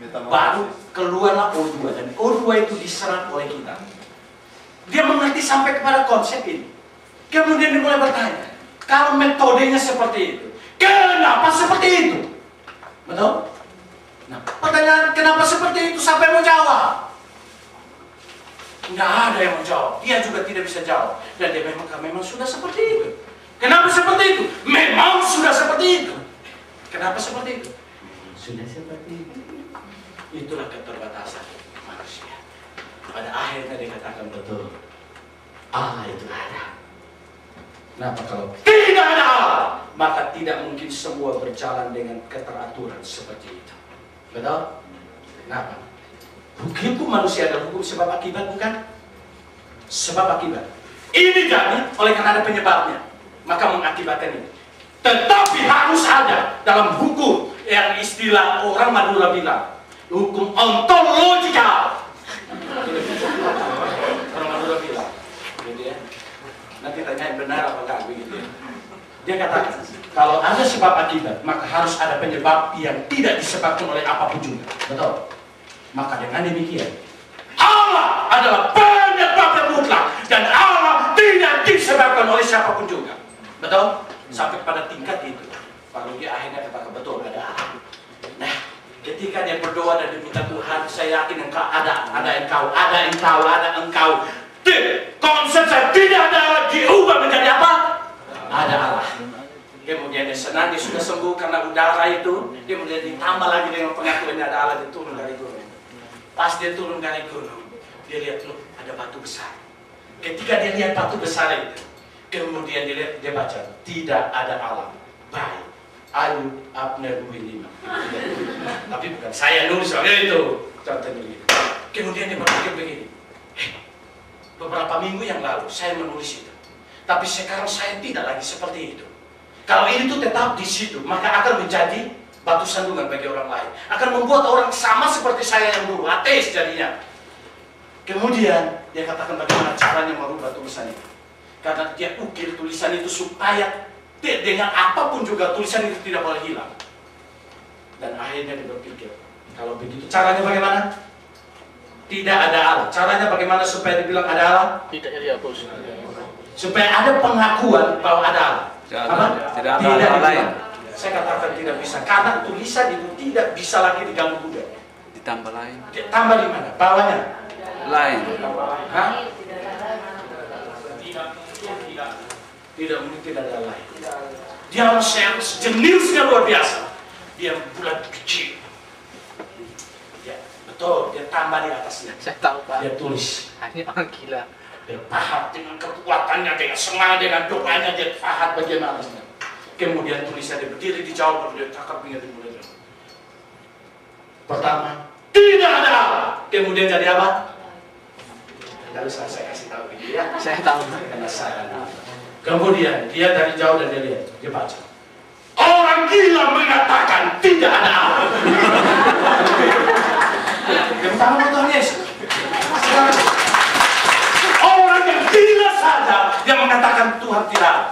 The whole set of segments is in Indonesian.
Baru keluarlah O2, dan O2 itu diserap oleh kita. Dia mengerti sampai kepada konsep ini. Kemudian dia mulai bertanya, kalau metodenya seperti itu, kenapa seperti itu? Betul? Nah, pertanyaan kenapa seperti itu, siapa yang mau jawab? Nggak ada yang mau jawab. Dia juga tidak bisa jawab. Dan dia memang sudah seperti itu. Kenapa seperti itu? Memang sudah seperti itu. Kenapa seperti itu? Sudah seperti itu. Itulah keterbatasan manusia. Pada akhirnya dia katakan betul, Allah itu ada. Kenapa kalau tidak ada Allah, maka tidak mungkin semua berjalan dengan keteraturan seperti itu. Betul? Kenapa? Hukum manusia adalah hukum sebab akibat, bukan? Sebab akibat. Ini jadi oleh karena ada penyebabnya, maka mengakibatkan ini. Tetapi harus ada dalam hukum yang istilah orang Madura bilang, hukum ontologikal. Orang Madura bilang, gitu ya. Nanti tanyain benar apa enggak begitu ya. Dia katakan, kalau ada sebab akibat, maka harus ada penyebab yang tidak disebabkan oleh apapun juga. Betul? Maka dengan demikian, Allah adalah penyebab yang mutlak, dan Allah tidak disebabkan oleh siapapun juga. Betul? Sampai pada tingkat itu, baru dia akhirnya katakan betul ada Allah. Nah, ketika dia berdoa dan diminta Tuhan, saya yakin engkau ada engkau, ada engkau. Konsep saya tidak ada Allah diubah menjadi apa? Ada Allah. Kemudian dia senang, dia sudah sembuh karena udara itu. Dia kemudian ditambah lagi dengan pengakuannya ada Allah, dia turun dari gunung. Pas dia turun dari gunung, dia lihat loh ada batu besar. Ketika dia lihat batu besar itu, kemudian dia lihat, dia baca tidak ada Allah. Baik. Ayub Abner 5. Tapi bukan saya nulis itu. Contohnya begini. Kemudian dia berpikir begini. Beberapa minggu yang lalu saya menulis itu, tapi sekarang saya tidak lagi seperti itu. Kalau ini tuh tetap di situ, maka akan menjadi batu sandungan bagi orang lain. Akan membuat orang sama seperti saya yang dulu, ateis jadinya. Kemudian dia katakan bagaimana caranya merubah tulisan itu. Karena dia ukir tulisan itu supaya dengan apapun juga tulisan itu tidak boleh hilang. Dan akhirnya dia berpikir, kalau begitu caranya bagaimana? Tidak ada Allah. Caranya bagaimana supaya dibilang ada Allah? Tidak dihapus. Supaya ada pengakuan bahwa ada Allah. Tidak ada Allah lain. Saya katakan tidak bisa, karena tulisan itu tidak bisa lagi diganggu gugat. Ditambah lain. Tambah di mana? Bawahnya? Lain. Hah? Tidak mungkin tidak ada lain. Dia harus jeniusnya luar biasa. Dia bulat kecil. Betul, dia tambah di atasnya. Saya tahu Pak. Dia tulis. Ini orang gila. Dia pahat dengan kekuatannya, dengan semangat, dengan doanya, dia pahat bagaimana. Kemudian tulisnya dia berdiri di jauh, dia cakap pinggir di mulut. Pertama, tidak ada Allah. Kemudian jadi apa? Tidak usah saya kasih tahu ini ya. Saya tahu. Karena saya. Kemudian dia dari jauh dan dia lihat, dia baca. Orang gila mengatakan tidak ada Allah. Yang pertama Tuhan Yesus. Orang yang gila saja yang mengatakan Tuhan tidak ada.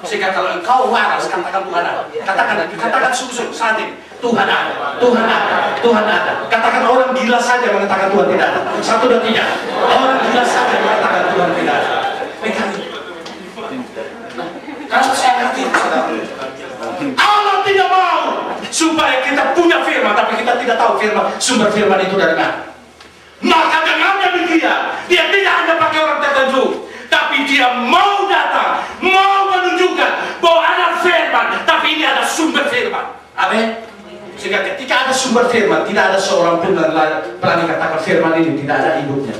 Sehingga kalau engkau waras katakan Tuhan ada. Katakan sungguh-sungguh saat ini Tuhan ada, Tuhan ada, Tuhan ada. Katakan orang gila saja mengatakan Tuhan tidak ada. 1, 2, 3. Orang gila saja mengatakan Tuhan tidak ada. Pegang itu. Kalau saya ngerti, Allah tidak mau supaya kita punya firman, tapi kita tidak tahu firman, sumber firman itu dari mana. Maka dengan demikian, dia tidak hanya pakai orang tertentu, tapi dia mau datang, mau menunjukkan bahwa ada firman, tapi ini ada sumber firman. Amin. Sehingga ketika ada sumber firman, tidak ada seorang pun yang berani katakan firman ini tidak ada hidupnya.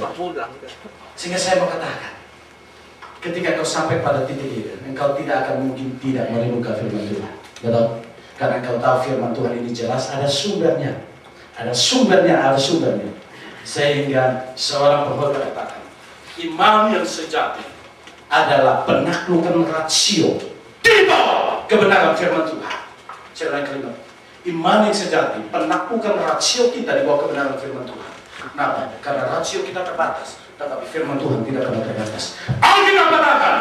Sehingga saya mau katakan, ketika kau sampai pada titik itu, engkau tidak akan mungkin tidak merindukan firman Tuhan. Betul? Karena engkau tahu firman Tuhan ini jelas ada sumbernya. Ada sumbernya, ada sumbernya. Sehingga seorang pengkhotbah katakan, iman yang sejati adalah penaklukan rasio di bawah kebenaran firman Tuhan. Saya ulangi kelima. Iman yang sejati, penaklukan rasio kita di bawah kebenaran firman Tuhan. Kenapa? Karena rasio kita terbatas, tetapi firman Tuhan tidak pernah terbatas. Alkitab katakan,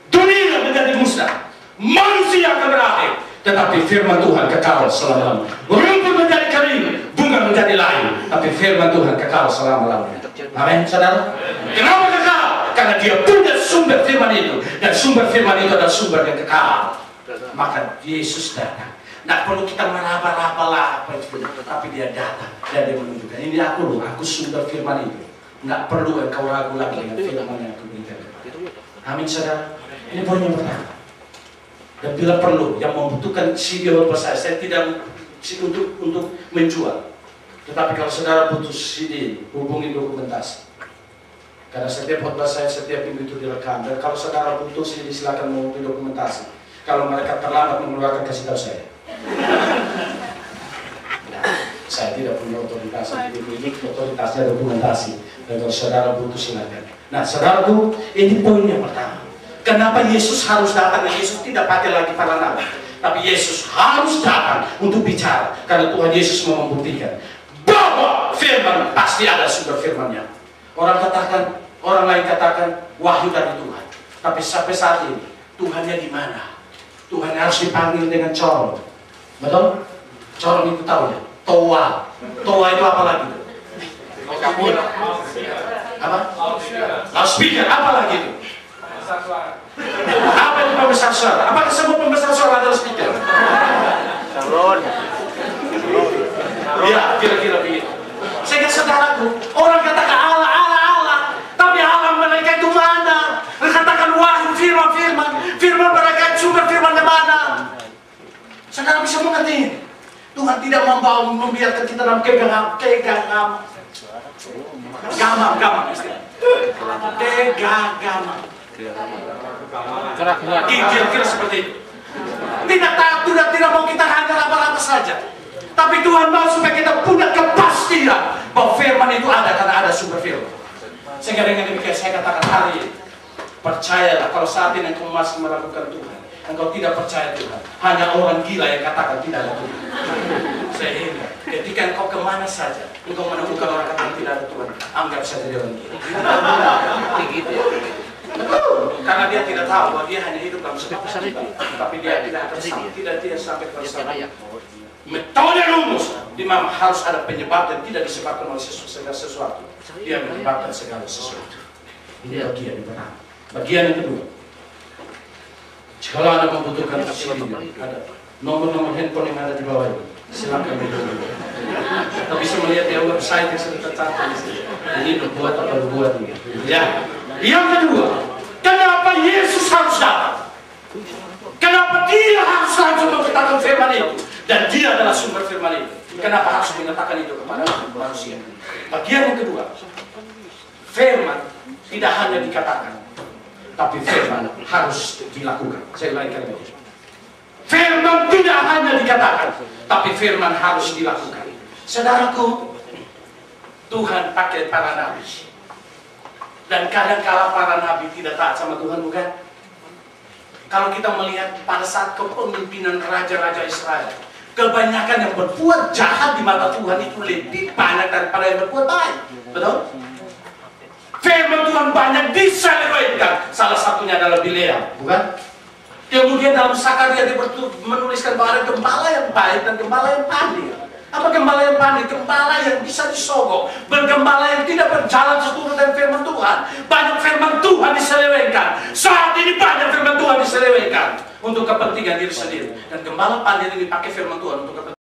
dunia menjadi musnah, manusia akan berakhir, tetapi firman Tuhan kekal selama-lamanya. Rumput menjadi kering, kering, bunga menjadi layu, tapi firman Tuhan kekal selama-lamanya. Amin, saudara. Kenapa kekal? Karena dia punya sumber firman itu, dan sumber firman itu adalah sumber yang kekal. Maka Yesus datang. Tidak perlu kita meraba-raba lah apa itu, tapi dia datang dan dia menunjukkan, ini aku loh, aku sumber firman itu. Tidak perlu engkau ragu lagi dengan firman yang aku berikan. Amin, saudara. Ini poin yang pertama. Dan bila perlu, yang membutuhkan CD khotbah saya tidak untuk menjual. Tetapi kalau saudara butuh CD, hubungi dokumentasi. Karena setiap khotbah saya setiap minggu itu direkam. Dan kalau saudara butuh CD, silakan menghubungi dokumentasi. Kalau mereka terlambat mengeluarkan, kasih tahu saya. Saya tidak punya otoritas, ini otoritasnya dokumentasi. Dan kalau saudara butuh, silakan. Nah, saudaraku, ini poin yang pertama. Kenapa Yesus harus datang? Yesus tidak pakai lagi para nabi, tapi Yesus harus datang untuk bicara, karena Tuhan Yesus mau membuktikan bahwa firman pasti ada sumber firmannya. Orang lain katakan wahyu dari Tuhan, tapi sampai saat ini Tuhannya di mana? Tuhan harus dipanggil dengan corong, betul? Corong itu tahu ya? Toa itu apa lagi? Apa? Loudspeaker, apa lagi itu? Apa itu pembesar suara? Apakah semua pembesar suara adalah speaker? Ya, kira-kira begitu. Sehingga saudaraku, orang katakan Allah, tapi Allah mereka itu mana? Katakan wahyu firman mereka sumber firman di mana? Saudara bisa mengerti? Tuhan tidak membiarkan kita dalam gamam. Kira-kira seperti itu. Tidak mau kita hanya raba-raba saja, tapi Tuhan mau supaya kita punya kepastian bahwa firman itu ada, karena ada sumber firman. Sehingga dengan demikian saya katakan hari ini, percayalah kalau saat ini engkau masih melakukan Tuhan, engkau tidak percaya Tuhan. Hanya orang gila yang katakan tidak ada Tuhan. Sehingga ketika engkau kemana saja, engkau menemukan orang katakan tidak ada Tuhan, anggap saja dia orang gila. Karena dia tidak tahu bahwa dia hanya hidup dalam sebuah tapi dia tidak sampai ke metode rumus di mana harus ada penyebab dan tidak disebabkan oleh segala sesuatu. Dia menyebabkan segala sesuatu. Ini bagian yang pertama. Bagian yang kedua, kalau Anda membutuhkan CD, ada nomor-nomor handphone yang ada di bawah ini, silakan menghubungi. Kita bisa melihat di website yang sudah tercantum di sini. Ini berbuat atau berbuat ini. Ya. Yang kedua, kenapa Yesus harus datang? Kenapa dia harus langsung memberitakan firman itu? Dan dia adalah sumber firman itu. Kenapa harus mengatakan itu kepada manusia? Bagian yang kedua, firman tidak hanya dikatakan, tapi firman harus dilakukan. Saya ulangi kali ini. Firman tidak hanya dikatakan, tapi firman harus dilakukan. Saudaraku, Tuhan pakai para nabi. Dan kadang-kala para nabi tidak taat sama Tuhan, bukan? Kalau kita melihat pada saat kepemimpinan raja-raja Israel, kebanyakan yang berbuat jahat di mata Tuhan itu lebih banyak daripada yang berbuat baik. Betul? Firman Tuhan banyak diselewengkan. Salah satunya adalah Bileam, bukan? Kemudian dalam Sakaria dia menuliskan bahwa ada gembala yang baik dan gembala yang pandai. Apa gembala yang pandai? Gembala yang bisa disogok, bergembala yang tidak berjalan seturut dengan firman Tuhan. Banyak firman Tuhan diselewengkan. Saat ini banyak firman Tuhan diselewengkan untuk kepentingan diri sendiri. Dan gembala pandai ini pakai firman Tuhan untuk kepentingan